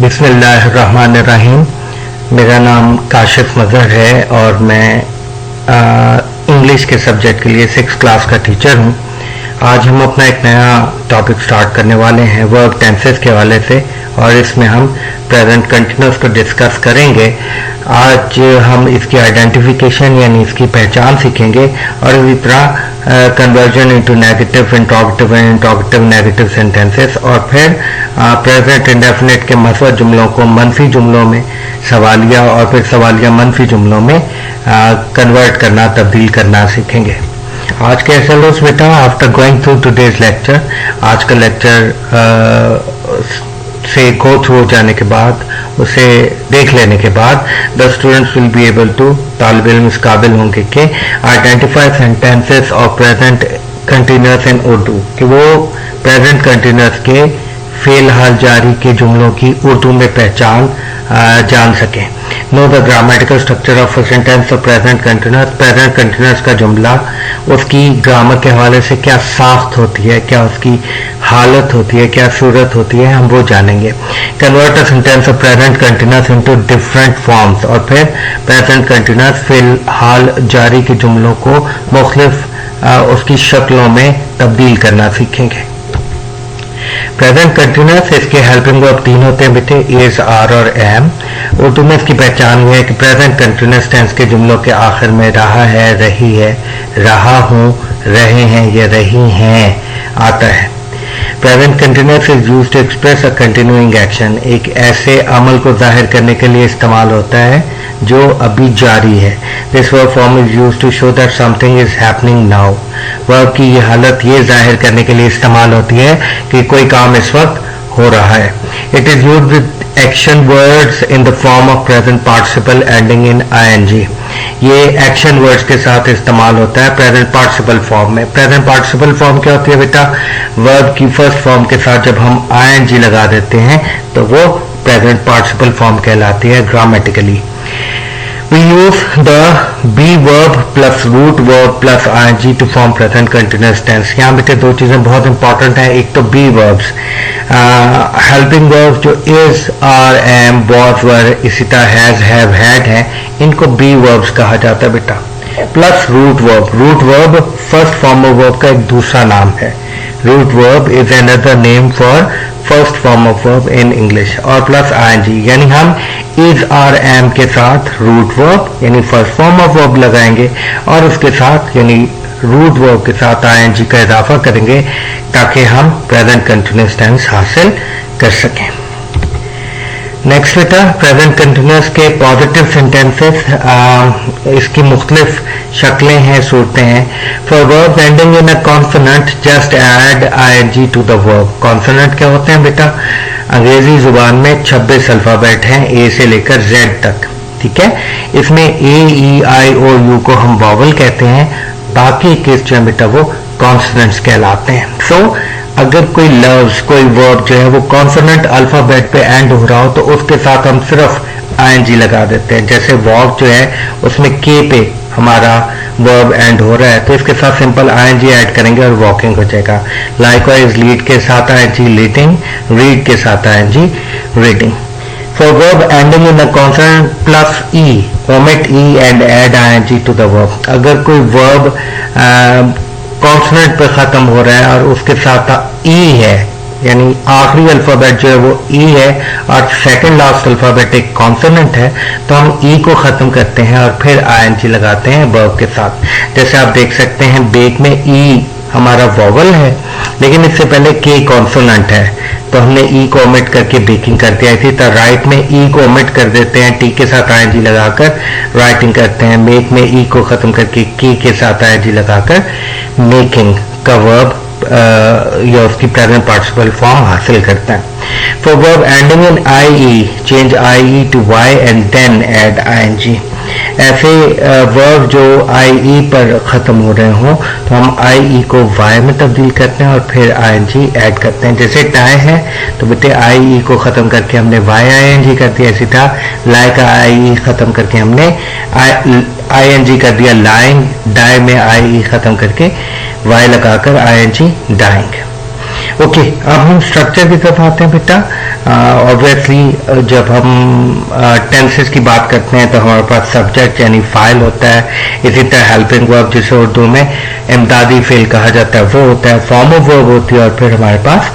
बिस्मिल्लाहिर्रहमानिर्रहीम। मेरा नाम काशिफ मज़हर है और मैं इंग्लिश के सब्जेक्ट के लिए 6th क्लास का टीचर हूँ। आज हम अपना एक नया टॉपिक स्टार्ट करने वाले हैं वर्ब टेंसेस के हवाले से, और इसमें हम प्रेजेंट कंटिन्यूस को डिस्कस करेंगे। आज हम इसकी आइडेंटिफिकेशन यानी इसकी पहचान सीखेंगे और इसी तरह conversion into negative interrogative and interrogative negative sentences, और फिर प्रेजेंट इंडेफिनिट के मस्बत जुमलों को मनफी जुमलों में सवालिया और फिर सवालिया मनफी जुमलों में कन्वर्ट करना, तब्दील करना सीखेंगे। आज के एसएलओस बेटा, after going through today's lecture, आज का लेक्चर से गो थ्रू हो जाने के बाद, उसे देख लेने के बाद the students will be able to, तालिब इल्म इस काबिल होंगे कि आइडेंटिफाई सेंटेंसेस और प्रेजेंट कंटिन्यूअस इन उर्दू, कि वो प्रेजेंट कंटिन्यूअस के फेल हाल जारी के जुमलों की उर्दू में पहचान जान सकें। Know the grammatical structure of a sentence of present continuous, present continuous का जुमला उसकी ग्रामर के हवाले से क्या साख्त होती है, क्या उसकी हालत होती है, क्या सूरत होती है, हम वो जानेंगे। Convert a sentence of present continuous into different forms, और फिर प्रेजेंट कंटिन्यूअस फिलहाल जारी के जुमलों को मुख्तलिफ उसकी शक्लों में तब्दील करना सीखेंगे। प्रेजेंट कंटिन्यूअस, इसके हेल्पिंग वर्ब 3 होते हैं बेटे, इज, आर और एम। उर्दू में इसकी पहचान ये है कि प्रेजेंट कंटिन्यूअस टेंस के जुमलों के आखिर में रहा है, रही है, रहा हूँ, रहे हैं या रही हैं आता है। Present continuous is used to express a continuing action, एक ऐसे अमल को जाहिर करने के लिए इस्तेमाल होता है जो अभी जारी है। This verb form is used to show that something is happening now, verb की ये हालत ये जाहिर करने के लिए इस्तेमाल होती है कि कोई काम इस वक्त हो रहा है। It is used with action words in the form of present participle ending in ING, ये एक्शन वर्ड्स के साथ इस्तेमाल होता है प्रेजेंट पार्टिसिपल फॉर्म में। प्रेजेंट पार्टिसिपल फॉर्म क्या होती है बेटा? वर्ब की फर्स्ट फॉर्म के साथ जब हम आईएनजी लगा देते हैं तो वो प्रेजेंट पार्टिसिपल फॉर्म कहलाती है grammatically. We use the be verb plus root verb plus ing to form present continuous tense। यहाँ बेटे दो चीज़ें बहुत इंपॉर्टेंट हैं। एक तो be verbs, helping verbs जो is, are, am, was, were, इसी तरह has, have, had हैं, इनको be verbs कहा जाता है बेटा। Plus root verb first form of verb का एक दूसरा नाम है। root verb is another name for first form of verb in English. और प्लस ing, यानी हम इज, आर, एम के साथ रूट वर्ब यानी फर्स्ट फॉर्म ऑफ वर्ब लगाएंगे और उसके साथ यानी रूट वर्ब के साथ ing का इजाफा करेंगे ताकि हम प्रेजेंट कंटिन्यूअस टेंस हासिल कर सकें। नेक्स्ट बेटा, प्रेजेंट कंटिन्यूअस के पॉजिटिव सेंटेंसेस, इसकी मुख्तलिफ शक्लें हैं, सूरतें हैं। For verb ending in a consonant just add ing to the verb. Consonant क्या होते हैं बेटा? अंग्रेजी जुबान में 26 अल्फाबेट हैं ए से लेकर जेड तक, ठीक है। इसमें ए, ई, आई, ओ, यू को हम वॉवल कहते हैं, बाकी केस जो है बेटा वो कॉन्सोनेंट्स कहलाते हैं। सो अगर कोई लफ्ज, कोई वर्ब जो है वो कॉन्सोनेंट अल्फाबेट पे एंड हो रहा हो तो उसके साथ हम सिर्फ ing लगा देते हैं। जैसे वॉक जो है उसमें के पे हमारा वर्ब एंड हो रहा है तो इसके साथ सिंपल ing ऐड करेंगे और वॉकिंग हो जाएगा। लाइकवाइज लीड के साथ ing लीडिंग, रीड के साथ ing reading. For verb ending in a consonant plus E, omit E and add ing to the verb. अगर कोई वर्ब कॉन्सोनेंट पे खत्म हो रहा है और उसके साथ ई है, यानी आखिरी अल्फाबेट जो है वो ई है और सेकंड लास्ट अल्फाबेट एक कॉन्सोनेंट है, तो हम ई को खत्म करते हैं और फिर ing लगाते हैं वर्ब के साथ। जैसे आप देख सकते हैं बेक में ई हमारा वॉवल है लेकिन इससे पहले के कॉन्सोनेंट है तो हमने ई को ओमिट करके बेकिंग कर दिया। इसी तरह राइट में ई को ओमिट कर देते हैं, टी के साथ ing लगाकर राइटिंग करते हैं। मेक में ई को खत्म करके के साथ ing लगाकर मेकिंग का वर्ब या उसकी प्रेजेंट पार्टिसिपल फॉर्म हासिल करता है। For verb ending in I, change I to Y and then add ing। ऐसे वर्ब जो आई पर ख़त्म हो रहे हों तो हम आई को वाई में तब्दील करते हैं और फिर ing ऐड करते हैं। जैसे टाई है तो बेटे आई को ख़त्म करके हमने वाई ing कर दिया। इसी तरह लाई का आई ख़त्म करके हमने ing कर दिया लाइंग। डाई में आई ख़त्म करके वाई लगाकर ing डाइंग। ओके, अब हम स्ट्रक्चर की तरफ आते हैं बेटा। ऑब्वियसली जब हम टेंसेस की बात करते हैं तो हमारे पास सब्जेक्ट यानी फाइल होता है, इसी तरह हेल्पिंग वर्ब जिसे उर्दू में इमदादी फेल कहा जाता है वो होता है, फॉर्म ऑफ वर्ब होती है और फिर हमारे पास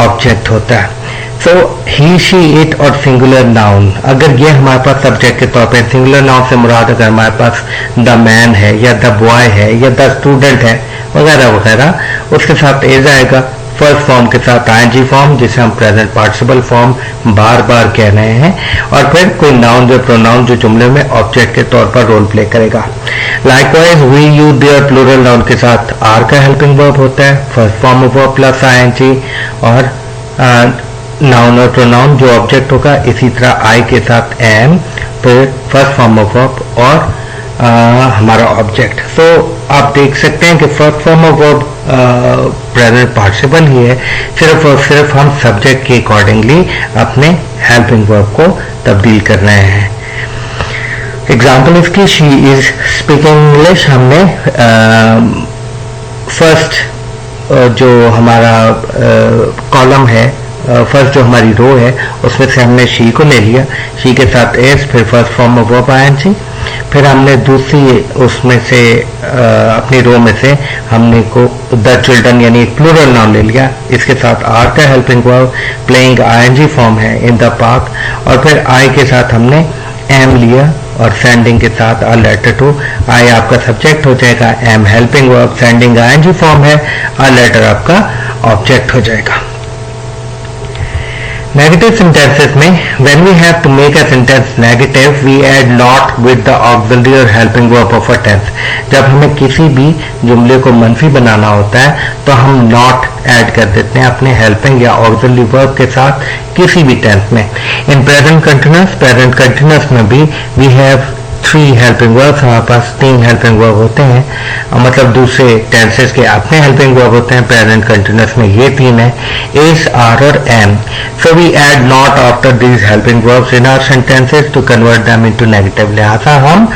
ऑब्जेक्ट होता है। सो ही शी इट और सिंगुलर नाउन, अगर ये हमारे पास सब्जेक्ट के तौर पे, सिंगुलर नाउन से मुराद अगर हमारे पास द मैन है या द बॉय है या द स्टूडेंट है वगैरह वगैरह, उसके साथ एज आएगा। फर्स्ट फॉर्म के साथ आईएनजी फॉर्म जिसे हम प्रेजेंट पार्टिसिपल फॉर्म बार बार कह रहे हैं, और फिर कोई नाउन जो प्रोनाउन जो जुमले में ऑब्जेक्ट के तौर पर रोल प्ले करेगा। Likewise we use their plural noun के साथ आर का हेल्पिंग वर्ब होता है, first form of verb plus ING, और नाउन और प्रोनाउन जो ऑब्जेक्ट होगा, इसी तरह आई के साथ एम, फिर फर्स्ट फॉर्म ऑफ वर्ब और हमारा ऑब्जेक्ट। तो आप देख सकते हैं कि first form of verb present participle ही है, सिर्फ और सिर्फ हम सब्जेक्ट के अकॉर्डिंगली अपने हेल्पिंग वर्ब को तब्दील कर रहे हैं। एग्जाम्पल इसकी, शी इज स्पीकिंग इंग्लिश, हमने फर्स्ट जो हमारा कॉलम है, फर्स्ट जो हमारी रो है उसमें से हमने शी को ले लिया, शी के साथ एस, फिर first form of verb ING, फिर हमने दूसरी उसमें से अपनी रो में से हमने को द चिल्ड्रन यानी प्लूरल नाउन ले लिया, इसके साथ आर का helping verb, playing ING form है इन द पार्क, और फिर आई के साथ हमने एम लिया और सेंडिंग के साथ अ लेटर टू, आई आपका सब्जेक्ट हो जाएगा, am helping verb, sending ING form है, अ लेटर आपका ऑब्जेक्ट हो जाएगा। Negative sentences में when we have to make a sentence negative we add not with the auxiliary or helping verb of a tense। जब हमें किसी भी जुमले को मनफी बनाना होता है तो हम not ऐड कर देते हैं अपने हेल्पिंग या ऑक्सिलरी वर्ब के साथ किसी भी टेंस में। इन प्रेजेंट कंटिन्यूअस में भी वी हैव 3 हेल्पिंग वर्ब, हमारे पास 3 हेल्पिंग वर्ब होते हैं, मतलब दूसरे टेंसेस के अपने हेल्पिंग वर्ब होते हैं। प्रेजेंट कंटिन्यूअस में ये 3 है, इज, आर और am. So we add not after these helping verbs in our sentences to convert them into negative. लिहाजा हम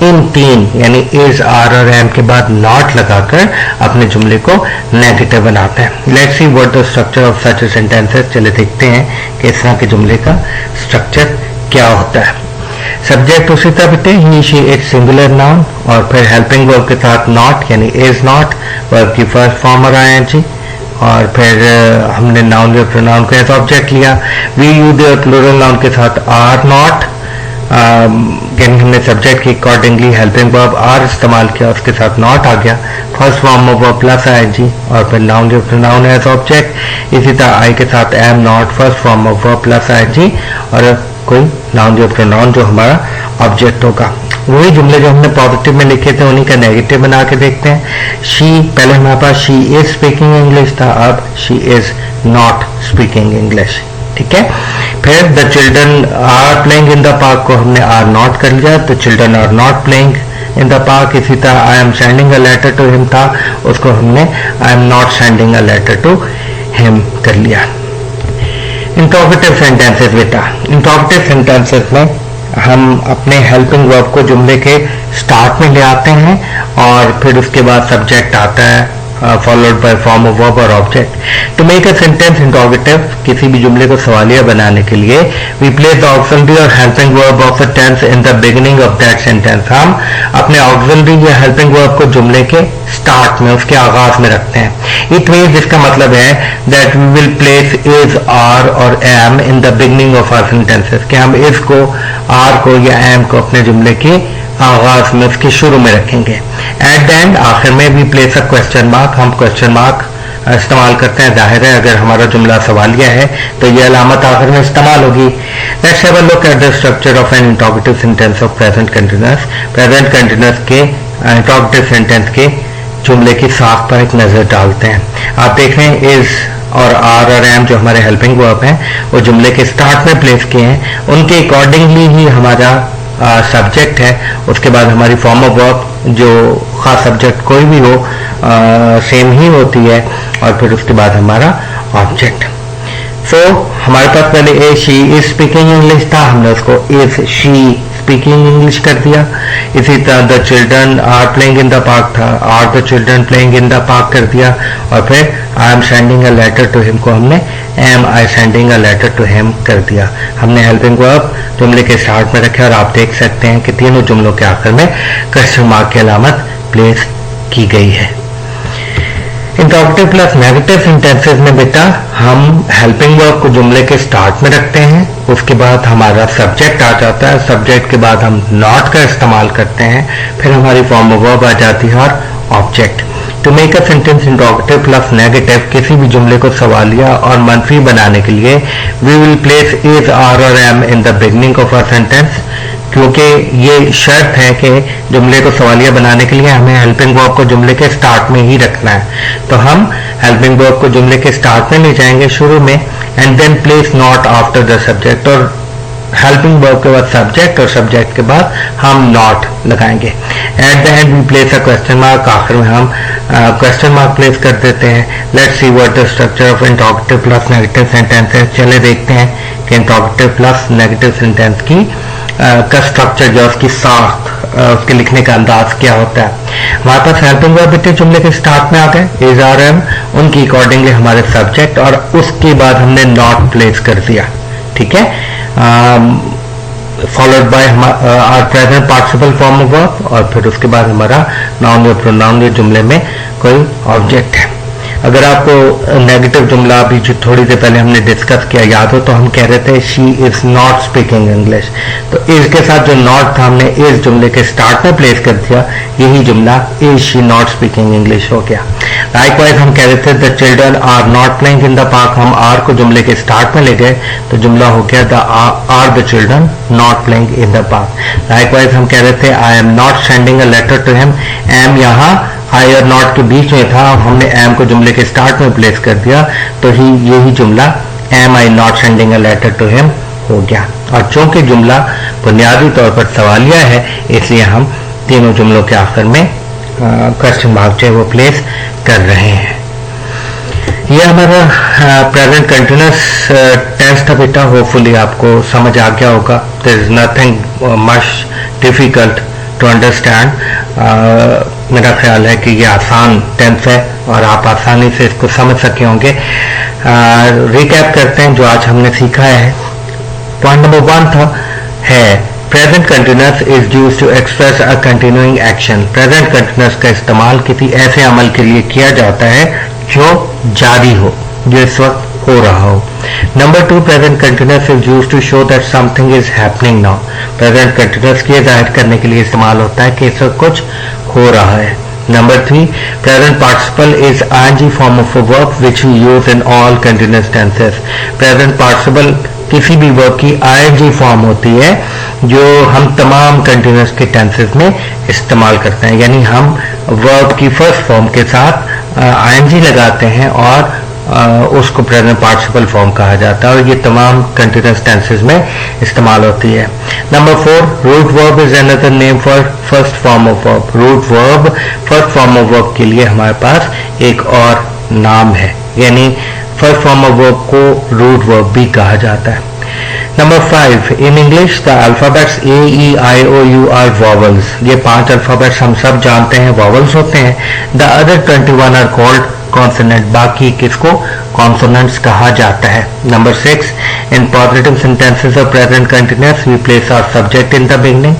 इन 3 यानी इज, आर और एम के बाद नॉट लगाकर अपने जुमले को नेगेटिव बनाते हैं। Let's see what the structure of such sentences. चले देखते हैं कि इस तरह के जुमले का स्ट्रक्चर क्या होता है। सब्जेक्ट उसी तरह बेटे he, she, it singular noun, और फिर हेल्पिंग वर्ब के साथ नॉट यानी इज नॉट, वर्ब की फर्स्ट फॉर्म और आईएनजी, और फिर हमने नाउन या प्रोनाउन को एज ऑब्जेक्ट लिया। We use their plural noun के साथ आर नॉट, यानी हमने सब्जेक्ट के अकॉर्डिंगली हेल्पिंग वर्ब आर इस्तेमाल किया, उसके साथ नॉट आ गया, first form of verb plus ING, और फिर नाउन या प्रोनाउन एज ऑब्जेक्ट। इसी तरह आई के साथ am not, first form of verb plus ING, और कोई नाउन या प्रोनाउन जो हमारा ऑब्जेक्ट होगा। वही जुमले जो हमने पॉजिटिव में लिखे थे उन्हीं का नेगेटिव बना के देखते हैं। शी, पहले हमारे पास शी इज स्पीकिंग इंग्लिश था, अब she is not speaking English. ठीक है, फिर the children are playing in the park को हमने आर नॉट कर लिया, the children are not playing in the park. इसी तरह I am sending a letter to him था, उसको हमने I am not sending a letter to him कर लिया। इंट्रोगेटिव सेंटेंसेस बेटा, इंट्रोगेटिव सेंटेंसेस में हम अपने हेल्पिंग वर्ब को जुमले के स्टार्ट में ले आते हैं और फिर उसके बाद सब्जेक्ट आता है followed by form of verb और object. To make a sentence interrogative, किसी भी जुमले को सवालिया बनाने के लिए वी प्लेस द ऑक्सिलरी और helping verb of a tense in the beginning of that sentence. हम अपने ऑक्सिलरी या हेल्पिंग वर्ब को जुमले के स्टार्ट में, उसके आगाज में रखते हैं। इट मीन्स, इसका मतलब है that we will place is, are और am in the beginning of our sentences, कि हम इज को, आर को या एम को अपने जुमले के आगाज में, उसके शुरू में रखेंगे। एट द एंड, आखिर में भी प्लेस अ क्वेश्चन मार्क, हम क्वेश्चन मार्क इस्तेमाल करते हैं। जाहिर है अगर हमारा जुमला सवालिया है तो ये अलामत आखिर में इस्तेमाल होगी। Let's have a look at the structure of an interrogative sentence of present continuous. Present continuous के इंट्रोगेटिव सेंटेंस के जुमले की साख पर एक नजर डालते हैं। आप देख रहे हैं इज और आर और एम जो हमारे हेल्पिंग वर्ब हैं वो जुमले के स्टार्ट में प्लेस किए हैं, उनके अकॉर्डिंगली ही हमारा सब्जेक्ट है, उसके बाद हमारी फॉर्म ऑफ वर्ब जो खास सब्जेक्ट कोई भी हो सेम ही होती है, और फिर उसके बाद हमारा ऑब्जेक्ट। सो हमारे पास पहले ए शी इज स्पीकिंग इंग्लिश था, हमने उसको इज शी स्पीकिंग इंग्लिश कर दिया। इसी तरह the children are playing in the park था, are the children playing in the park कर दिया। और फिर I am sending a letter to him को हमने am I sending a letter to him कर दिया। हमने हेल्पिंग वर्ब जुमले के स्टार्ट में रखे और आप देख सकते हैं कि तीनों जुमलों के आखिर में क्वेश्चन मार्क की अलामत प्लेस की गई है। इंटरोगेटिव प्लस नेगेटिव सेंटेंसेस में बेटा हम हेल्पिंग वर्ब को जुमले के स्टार्ट में रखते हैं, उसके बाद हमारा सब्जेक्ट आ जाता है, सब्जेक्ट के बाद हम नॉट का इस्तेमाल करते हैं, फिर हमारी फॉर्म ऑफ वर्ब आ जाती है और object. To make a sentence interrogative plus negative, किसी भी जुमले को सवालिया और मनफी बनाने के लिए we will place is, are और am in the beginning of a sentence, क्योंकि ये शर्त है कि जुमले को सवालिया बनाने के लिए हमें हेल्पिंग वर्ब को जुमले के स्टार्ट में ही रखना है। तो हम हेल्पिंग वर्ब को जुमले के स्टार्ट में ले जाएंगे शुरू में, and then place not after the subject, और हेल्पिंग वर्ब के बाद सब्जेक्ट और सब्जेक्ट के बाद हम नॉट लगाएंगे। At the end we place a question mark, आखिर में हम क्वेश्चन मार्क प्लेस कर देते हैं। Let's see what the structure of interrogative plus negative sentences. चले देखते हैं कि इंटरोगेटिव प्लस नेगेटिव सेंटेंस की का स्ट्रक्चर जो उसकी साख, उसके लिखने का अंदाज क्या होता है। हमारे पास हेल्पिंग वर्ब बेटे जुमले के स्टार्ट में आ गए, इज आर एम, उनकी अकॉर्डिंगली हमारे सब्जेक्ट, और उसके बाद हमने नॉट प्लेस कर दिया, ठीक है, followed by are present participle form of verb, और फिर उसके बाद हमारा नाउन या प्रोनाउन या जुमले में कोई ऑब्जेक्ट है। अगर आपको नेगेटिव जुमला अभी जो थोड़ी देर पहले हमने डिस्कस किया याद हो, तो हम कह रहे थे she is not speaking English, तो इज के साथ जो नॉट था हमने इस जुमले के स्टार्ट में प्लेस कर दिया, यही जुमला is she not speaking English हो गया। लाइकवाइज हम कह रहे थे the children are not playing in the park, हम आर को जुमले के स्टार्ट में ले गए तो जुमला हो गया the are the children not playing in the park. Likewise हम कह रहे थे I am not sending a letter to him, am यहाँ आई और नॉट के बीच में था, हमने एम को जुमले के स्टार्ट में प्लेस कर दिया, तो यही जुमला am I not sending a letter to him हो गया। और चूंकि जुमला बुनियादी तौर पर सवालिया है, इसलिए हम तीनों जुमलों के आखिर में क्वेश्चन मार्क जो है वो प्लेस कर रहे हैं। ये हमारा प्रेजेंट कंटिन्यूअस टेंस था बेटा, होपफुली आपको समझ आ गया होगा। There is nothing much difficult to understand. मेरा ख्याल है कि ये आसान टेंस है और आप आसानी से इसको समझ सके होंगे। रिकैप करते हैं जो आज हमने सीखा है। पॉइंट नंबर 1 था है present continuous is used to express a continuing action. Present continuous का इस्तेमाल किसी ऐसे अमल के लिए किया जाता है जो जारी हो, जो इस वक्त हो रहा हो। Number 2, present continuous is used to show that something is happening now. Present continuous के जाहिर करने के लिए इस्तेमाल होता है कि इस वक्त कुछ हो रहा है। Number 3, present participle is ING form of a verb which we use in all continuous tenses. Present participle किसी भी वर्ब की आईएनजी फॉर्म होती है जो हम तमाम कंटिन्यूअस के टेंसेस में इस्तेमाल करते हैं, यानी हम वर्ब की फर्स्ट फॉर्म के साथ आईएनजी लगाते हैं और उसको प्रेजेंट पार्टिसिपल फॉर्म कहा जाता है, और ये तमाम कंटिन्यूअस टेंसेस में इस्तेमाल होती है। Number 4, root verb is another name for first form of verb. Root verb first form of verb के लिए हमारे पास एक और नाम है, यानी फर्स्ट फॉर्म ऑफ वर्ब को रूट वर्ब भी कहा जाता है। Number 5, in English the alphabets A E I O U are vowels. ये 5 अल्फाबेट्स हम सब जानते हैं वॉवल्स होते हैं। The other 21 are called consonant, बाकी किसको कॉन्सोनेंट्स कहा जाता है। Number 6, in positive sentences of present continuous we place our subject in the beginning.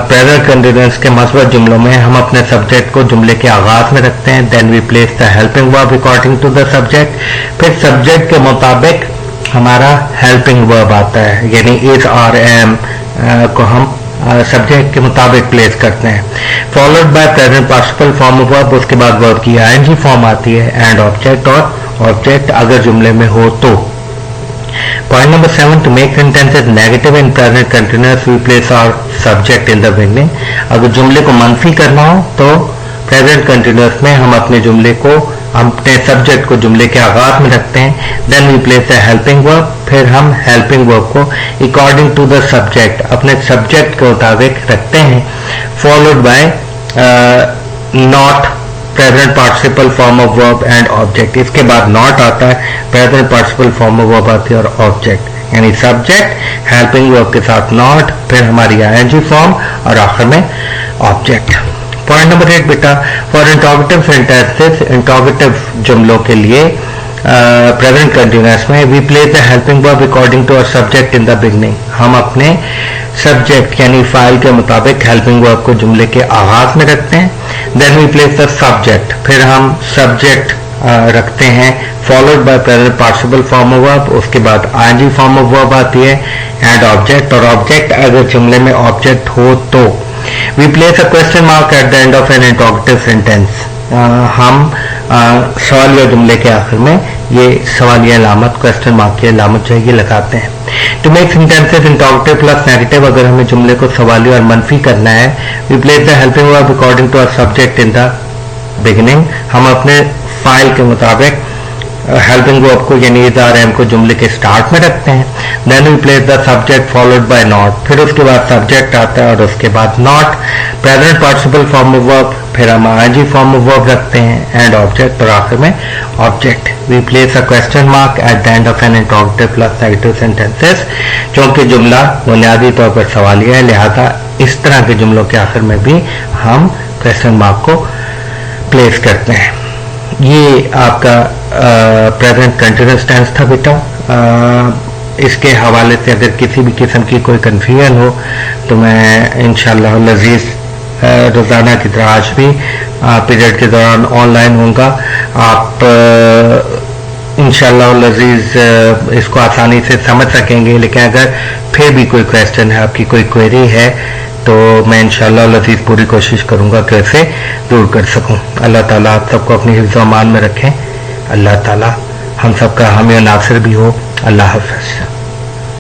प्रेजेंट कंटिन्यूअस के मस्बत जुमलों में हम अपने सब्जेक्ट को जुमले के आगाज में रखते हैं। Then we place the helping verb according to the subject. फिर सब्जेक्ट के मुताबिक हमारा हेल्पिंग वर्ब आता है, यानी इज आर एम को हम सब्जेक्ट के मुताबिक प्लेस करते हैं। Followed by present participle form of verb, उसके बाद वर्ब की आईएनजी फॉर्म आती है, एंड ऑब्जेक्ट और ऑब्जेक्ट अगर जुमले में हो तो। Point number 7, to make sentences negative in present continuous we place our subject in the beginning. अगर जुमले को मनफी करना हो तो प्रेजेंट कंटिन्यूअस में हम अपने सब्जेक्ट को जुमले के आगाज में रखते हैं। Then we place the helping verb, फिर हम हेल्पिंग वर्ब को अकॉर्डिंग टू द सब्जेक्ट अपने सब्जेक्ट के मुताबिक रखते हैं। Followed by not present participle form of verb and object. इसके बाद नॉट आता है, present participle form of verb आती है और ऑब्जेक्ट। यानी सब्जेक्ट, हेल्पिंग वर्ब के साथ नॉट, फिर हमारी आईएनजी फॉर्म और आखिर में ऑब्जेक्ट। पॉइंट नंबर 8 बेटा, फॉर इंटरोगेटिव सेंटेंसेस, इंटरोगेटिव जुमलों के लिए प्रेजेंट कंटिन्यूअस में we place the helping verb according to our subject in the beginning. हम अपने सब्जेक्ट यानी फाइल के मुताबिक हेल्पिंग वर्ब को जुमले के आगाज में रखते हैं। Then we place the subject, फिर हम सब्जेक्ट रखते हैं followed by present participle form of verb, उसके बाद आईएनजी फॉर्म ऑफ वर्ब आती है एंड ऑब्जेक्ट, और ऑब्जेक्ट अगर जुमले में ऑब्जेक्ट हो तो we place a question mark at the end of an interrogative sentence. हम सवालिया जुमले के आखिर में ये सवालिया अलामत, क्वेश्चन मार्क की अलामत जो है ये लगाते हैं। To make sentences interrogative plus negative, अगर हमें जुमले को सवाली और मनफी करना है, we place the helping verb according to our subject in the beginning. हम अपने फाइल के मुताबिक हेल्पिंग वर्ब को यानी इज़ार एम को जुमले के स्टार्ट में रखते हैं। Then we place the subject followed by not, फिर उसके बाद सब्जेक्ट आता है और उसके बाद not, present participle form of verb, फिर हम आईएनजी फॉर्म ऑफ वर्ब रखते हैं एंड ऑब्जेक्ट, और आखिर में object. We place a question mark at the end of an interrogative plus negative sentences, क्योंकि जुमला बुनियादी तौर पर सवालिया है, लिहाजा इस तरह के जुमलों के आखिर में भी हम क्वेश्चन मार्क को प्लेस करते हैं। ये आपका प्रेजेंट कंटिन्यूअस टेंस था बेटा। इसके हवाले से अगर किसी भी किस्म की कोई कंफ्यूजन हो तो मैं इंशाअल्लाह लजीज रोज़ाना की तरह आज भी पीरियड के दौरान ऑनलाइन होऊंगा। आप इंशाअल्लाह लजीज इसको आसानी से समझ सकेंगे, लेकिन अगर फिर भी कोई क्वेश्चन है, आपकी कोई क्वेरी है, तो मैं इंशाअल्लाह लजीज पूरी कोशिश करूंगा कि इसे दूर कर सकूं। अल्लाह ताला आप सबको अपनी हिफ्ज़ व अमान में रखें। अल्लाह ताला हम सबका हामी और नासिर भी हो। अल्लाह हाफ़िज़।